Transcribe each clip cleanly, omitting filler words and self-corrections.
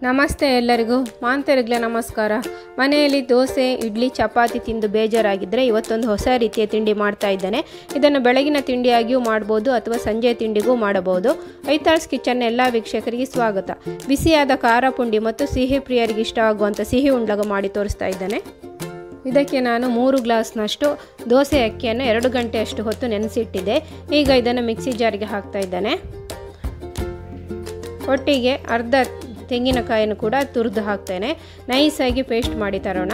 ನಮಸ್ತೆ ಎಲ್ಲರಿಗೂ ಮಾಂತರಿಗ್ಲ ನಮಸ್ಕಾರ. ಮನೆಯಲ್ಲಿ ದೋಸೆ ಇಡ್ಲಿ ಚಪಾತಿ ತಿಂದು ಬೇಜಾರಾಗಿದ್ದರೆ ಇವತ್ತೊಂದು ಹೊಸ ರೀತಿಯ ತಿಂಡಿ ಮಾಡ್ತಾ ಇದ್ದೇನೆ. ಇದನ್ನು ಬೆಳಗಿನ ತಿಂಡಿಯಾಗಿಯೂ ಮಾಡ್ಬೋದು ಅಥವಾ ಸಂಜೆ ತಿಂಡಿಗೂ ಮಾಡಬಹುದು. ಐತಾಳ್ಸ್ ಕಿಚನ್ ಎಲ್ಲ ವೀಕ್ಷಕರಿಗೆ ಸ್ವಾಗತ. ಬಿಸಿಯಾದ ಖಾರ ಪುಂಡಿ ಮತ್ತು ಸಿಹಿ ಪ್ರಿಯರಿಗೆ ಇಷ್ಟ ಆಗುವಂಥ ಸಿಹಿ ಉಂಡಗ ಮಾಡಿ ತೋರಿಸ್ತಾ ಇದ್ದೇನೆ. ಇದಕ್ಕೆ ನಾನು 3 ಗ್ಲಾಸ್ನಷ್ಟು ದೋಸೆ ಅಕ್ಕಿಯನ್ನು 2 ಗಂಟೆಯಷ್ಟು ಹೊತ್ತು ನೆನೆಸಿಟ್ಟಿದ್ದೆ. ಈಗ ಇದನ್ನು ಮಿಕ್ಸಿ ಜಾರಿಗೆ ಹಾಕ್ತಾ ಇದ್ದೇನೆ. ಒಟ್ಟಿಗೆ ಅರ್ಧ ತೆಂಗಿನಕಾಯನ್ನು ಕೂಡ ತುರಿದು ಹಾಕ್ತೇನೆ. ನೈಸಾಗಿ ಪೇಸ್ಟ್ ಮಾಡಿ ತರೋಣ.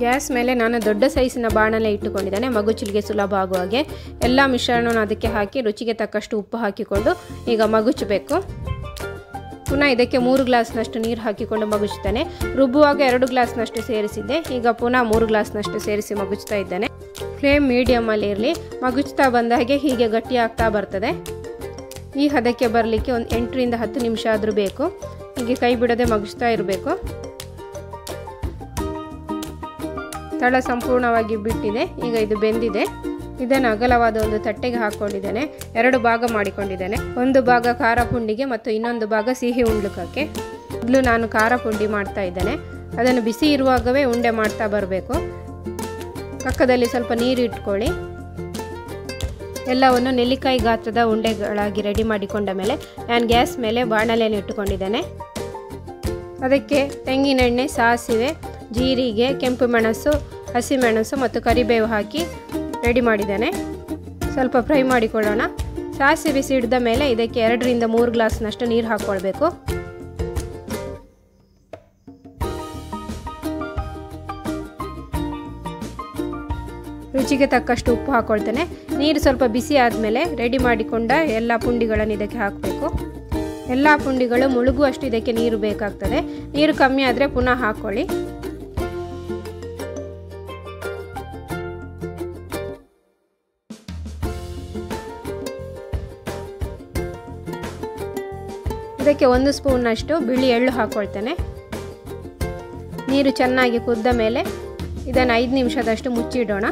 ಗ್ಯಾಸ್ ಮೇಲೆ ನಾನು ದೊಡ್ಡ ಸೈಜಿನ ಬಾಣಲೆ ಇಟ್ಟುಕೊಂಡಿದ್ದೇನೆ. ಮಗುಚಲಿಗೆ ಸುಲಭ ಆಗುವ ಹಾಗೆ ಎಲ್ಲ ಮಿಶ್ರಣವನ್ನು ಅದಕ್ಕೆ ಹಾಕಿ ರುಚಿಗೆ ತಕ್ಕಷ್ಟು ಉಪ್ಪು ಹಾಕಿಕೊಂಡು ಈಗ ಮಗುಚಬೇಕು. ಪುನಃ ಇದಕ್ಕೆ 3 ಗ್ಲಾಸ್ನಷ್ಟು ನೀರು ಹಾಕಿಕೊಂಡು ಮಗುಚ್ತೇನೆ. ರುಬ್ಬುವಾಗ 2 ಗ್ಲಾಸ್ನಷ್ಟು ಸೇರಿಸಿದ್ದೆ. ಈಗ ಪುನಃ 3 ಗ್ಲಾಸ್ನಷ್ಟು ಸೇರಿಸಿ ಮಗುಚ್ತಾ ಇದ್ದೇನೆ. ಫ್ಲೇಮ್ ಮೀಡಿಯಮಲ್ಲಿ ಇರಲಿ. ಮಗುಚ್ತಾ ಬಂದ ಹಾಗೆ ಹೀಗೆ ಗಟ್ಟಿ ಆಗ್ತಾ ಬರ್ತದೆ. ಈ ಹದಕ್ಕೆ ಬರಲಿಕ್ಕೆ ಒಂದು 8 ರಿಂದ 10 ನಿಮಿಷ ಆದರೂ ಬೇಕು. ಹೀಗೆ ಕೈ ಬಿಡದೆ ಮಗುಚ್ತಾ ಇರಬೇಕು. ತಳ ಸಂಪೂರ್ಣವಾಗಿ ಬಿಟ್ಟಿದೆ. ಈಗ ಇದು ಬೆಂದಿದೆ. ಇದನ್ನು ಅಗಲವಾದ ಒಂದು ತಟ್ಟೆಗೆ ಹಾಕ್ಕೊಂಡಿದ್ದೇನೆ. 2 ಭಾಗ ಮಾಡಿಕೊಂಡಿದ್ದೇನೆ. ಒಂದು ಭಾಗ ಖಾರ ಪುಂಡಿಗೆ ಮತ್ತು ಇನ್ನೊಂದು ಭಾಗ ಸಿಹಿ ಉಂಡ್ಲಕ್ಕೆ. ಮೊದಲು ನಾನು ಖಾರ ಪುಂಡಿ ಮಾಡ್ತಾ ಇದ್ದೇನೆ. ಅದನ್ನು ಬಿಸಿ ಇರುವಾಗವೇ ಉಂಡೆ ಮಾಡ್ತಾ ಬರಬೇಕು. ಪಕ್ಕದಲ್ಲಿ ಸ್ವಲ್ಪ ನೀರು ಇಟ್ಕೊಳ್ಳಿ. ಎಲ್ಲವನ್ನು ನೆಲ್ಲಿಕಾಯಿ ಗಾತ್ರದ ಉಂಡೆಗಳಾಗಿ ರೆಡಿ ಮಾಡಿಕೊಂಡ ಮೇಲೆ ನಾನು ಗ್ಯಾಸ್ ಮೇಲೆ ಬಾಣಲೆಯನ್ನು ಇಟ್ಟುಕೊಂಡಿದ್ದೇನೆ. ಅದಕ್ಕೆ ತೆಂಗಿನೆಣ್ಣೆ, ಸಾಸಿವೆ, ಜೀರಿಗೆ, ಕೆಂಪು ಮೆಣಸು, ಹಸಿಮೆಣಸು ಮತ್ತು ಕರಿಬೇವು ಹಾಕಿ ರೆಡಿ ಮಾಡಿದ್ದೇನೆ. ಸ್ವಲ್ಪ ಫ್ರೈ ಮಾಡಿಕೊಳ್ಳೋಣ. ಸಾಸಿವೆ ಸಿಡಿದ ಮೇಲೆ ಇದಕ್ಕೆ 2 ರಿಂದ 3 ಗ್ಲಾಸ್ನಷ್ಟು ನೀರು ಹಾಕ್ಕೊಳ್ಬೇಕು. ರುಚಿಗೆ ತಕ್ಕಷ್ಟು ಉಪ್ಪು ಹಾಕ್ಕೊಳ್ತೇನೆ. ನೀರು ಸ್ವಲ್ಪ ಬಿಸಿ ಆದಮೇಲೆ ರೆಡಿ ಮಾಡಿಕೊಂಡ ಎಲ್ಲ ಪುಂಡಿಗಳನ್ನು ಇದಕ್ಕೆ ಹಾಕಬೇಕು. ಎಲ್ಲ ಪುಂಡಿಗಳು ಮುಳುಗುವಷ್ಟು ಇದಕ್ಕೆ ನೀರು ಬೇಕಾಗ್ತದೆ. ನೀರು ಕಮ್ಮಿ ಆದರೆ ಪುನಃ ಹಾಕ್ಕೊಳ್ಳಿ. ಇದಕ್ಕೆ 1 ಸ್ಪೂನ್ನಷ್ಟು ಬಿಳಿ ಎಳ್ಳು ಹಾಕ್ಕೊಳ್ತೇನೆ. ನೀರು ಚೆನ್ನಾಗಿ ಕುದ್ದ ಮೇಲೆ ಇದನ್ನು 5 ನಿಮಿಷದಷ್ಟು ಮುಚ್ಚಿಡೋಣ.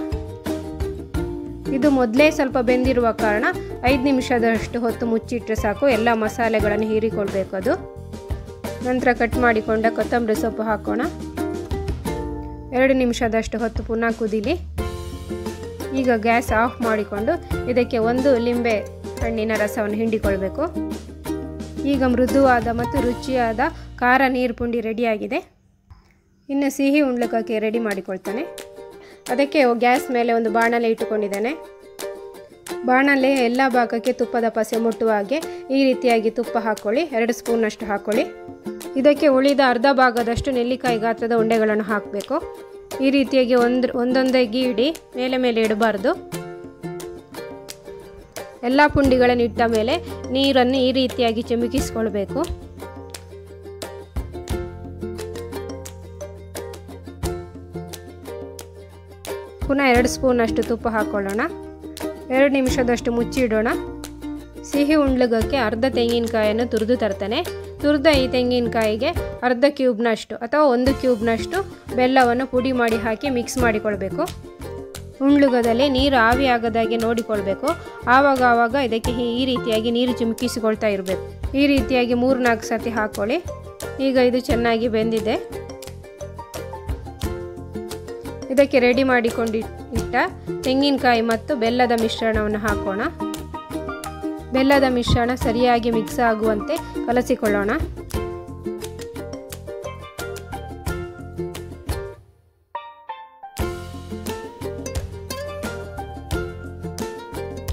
ಇದು ಮೊದಲೇ ಸ್ವಲ್ಪ ಬೆಂದಿರುವ ಕಾರಣ 5 ನಿಮಿಷದಷ್ಟು ಹೊತ್ತು ಮುಚ್ಚಿಟ್ಟರೆ ಸಾಕು. ಎಲ್ಲ ಮಸಾಲೆಗಳನ್ನು ಹೀರಿಕೊಳ್ಬೇಕು ಅದು. ನಂತರ ಕಟ್ ಮಾಡಿಕೊಂಡ ಕೊತ್ತಂಬರಿ ಸೊಪ್ಪು ಹಾಕೋಣ. 2 ನಿಮಿಷದಷ್ಟು ಹೊತ್ತು ಪುನಃ ಕುದೀಲಿ. ಈಗ ಗ್ಯಾಸ್ ಆಫ್ ಮಾಡಿಕೊಂಡು ಇದಕ್ಕೆ 1 ಲಿಂಬೆ ಹಣ್ಣಿನ ರಸವನ್ನು ಹಿಂಡಿಕೊಳ್ಬೇಕು. ಈಗ ಮೃದುವಾದ ಮತ್ತು ರುಚಿಯಾದ ಖಾರ ನೀರು ಪುಂಡಿ ರೆಡಿಯಾಗಿದೆ. ಇನ್ನು ಸಿಹಿ ಉಂಡ್ಲಕ್ಕೆ ರೆಡಿ ಮಾಡಿಕೊಳ್ತೇನೆ. ಅದಕ್ಕೆ ಗ್ಯಾಸ್ ಮೇಲೆ ಒಂದು ಬಾಣಲೆ ಇಟ್ಟುಕೊಂಡಿದ್ದೇನೆ. ಬಾಣಲೆ ಎಲ್ಲ ಭಾಗಕ್ಕೆ ತುಪ್ಪದ ಪಸೆ ಮುಟ್ಟುವ ಹಾಗೆ ಈ ರೀತಿಯಾಗಿ ತುಪ್ಪ ಹಾಕ್ಕೊಳ್ಳಿ. 2 ಸ್ಪೂನ್ನಷ್ಟು ಹಾಕ್ಕೊಳ್ಳಿ. ಇದಕ್ಕೆ ಉಳಿದ ಅರ್ಧ ಭಾಗದಷ್ಟು ನೆಲ್ಲಿಕಾಯಿ ಗಾತ್ರದ ಉಂಡೆಗಳನ್ನು ಹಾಕಬೇಕು. ಈ ರೀತಿಯಾಗಿ ಒಂದೊಂದಾಗಿ ಇಡಿ, ಮೇಲೆ ಇಡಬಾರ್ದು. ಎಲ್ಲ ಪುಂಡಿಗಳನ್ನು ಇಟ್ಟ ಮೇಲೆ ನೀರನ್ನು ಈ ರೀತಿಯಾಗಿ ಚಿಮುಕಿಸ್ಕೊಳ್ಬೇಕು. ಪುನಃ 2 ಸ್ಪೂನಷ್ಟು ತುಪ್ಪ ಹಾಕ್ಕೊಳ್ಳೋಣ. 2 ನಿಮಿಷದಷ್ಟು ಮುಚ್ಚಿಡೋಣ. ಸಿಹಿ ಉಂಡ್ಲಗಕ್ಕೆ ಅರ್ಧ ತೆಂಗಿನಕಾಯನ್ನು ತುರಿದು ತರ್ತೇನೆ. ತುರಿದ ಈ ತೆಂಗಿನಕಾಯಿಗೆ ಅರ್ಧ ಕ್ಯೂಬ್ನಷ್ಟು ಅಥವಾ 1 ಕ್ಯೂಬ್ನಷ್ಟು ಬೆಲ್ಲವನ್ನು ಪುಡಿ ಮಾಡಿ ಹಾಕಿ ಮಿಕ್ಸ್ ಮಾಡಿಕೊಳ್ಬೇಕು. ಉಂಡ್ಲುಗದಲ್ಲಿ ನೀರು ಆವಿ ಆಗದಾಗೆ ನೋಡಿಕೊಳ್ಬೇಕು. ಆವಾಗ ಇದಕ್ಕೆ ಈ ರೀತಿಯಾಗಿ ನೀರು ಚಿಮುಕಿಸಿಕೊಳ್ತಾ ಇರಬೇಕು. ಈ ರೀತಿಯಾಗಿ 3-4 ಸತಿ ಹಾಕ್ಕೊಳ್ಳಿ. ಈಗ ಇದು ಚೆನ್ನಾಗಿ ಬೆಂದಿದೆ. ಇದಕ್ಕೆ ರೆಡಿ ಮಾಡಿಕೊಂಡಿಟ್ಟ ತೆಂಗಿನಕಾಯಿ ಮತ್ತು ಬೆಲ್ಲದ ಮಿಶ್ರಣವನ್ನು ಹಾಕೋಣ. ಬೆಲ್ಲದ ಮಿಶ್ರಣ ಸರಿಯಾಗಿ ಮಿಕ್ಸ್ ಆಗುವಂತೆ ಕಲಸಿಕೊಳ್ಳೋಣ.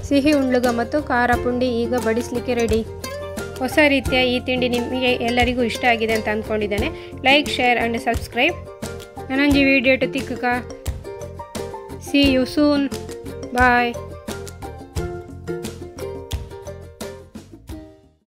ಸಿಹಿ ಉಂಡ್ಲುಗ ಮತ್ತು ಖಾರ ಪುಂಡಿ ಈಗ ಬಡಿಸಲಿಕ್ಕೆ ರೆಡಿ. ಹೊಸ ರೀತಿಯ ಈ ತಿಂಡಿ ನಿಮಗೆ ಎಲ್ಲರಿಗೂ ಇಷ್ಟ ಆಗಿದೆ ಅಂತ ಅಂದ್ಕೊಂಡಿದ್ದೇನೆ. Like, share and subscribe. ನನಂಜಿ ವಿಡಿಯೋ ತಿಕ್ಕಕ. See you soon. Bye.